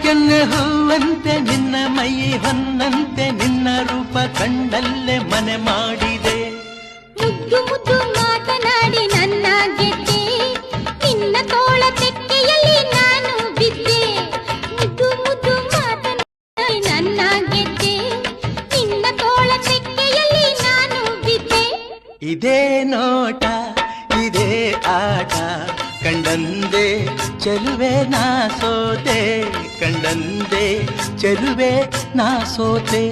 ಕೆನ್ನೆ ಹೂವಂತೆ ನಿನ್ನ ಮೈ ಹೊನ್ನಂತೆ ನಿನ್ನ ರೂಪ ಕಣ್ಣಲ್ಲೇ ಮನೆ ಮಾಡಿದೆ. ಮುದ್ದು ಮುದ್ದು ಮಾತನಾಡಿ ನನ್ನ ಗೆದ್ದೆ, ನಿನ್ನ ತೋಳ ತೆಕ್ಕೆಯಲ್ಲಿ ನಾನು ಬಿದ್ದೆ. ಮುದ್ದು ಮುದ್ದು ಮಾತನಾಡಿ ನನ್ನ ಗೆದ್ದೆ, ನಿನ್ನ ತೋಳ ತೆಕ್ಕೆಯಲ್ಲಿ ನಾನು ಬಿದ್ದೆ. ಇದೇ ನೋಟ ಇದೇ ಆಟ ಕಂಡಂದೆ ಚೆಲುವೆ ನಾ ಸೋತೆ, ಕಂಡಂದೆ ಚೆಲುವೆ ನಾ ಸೋತೆ.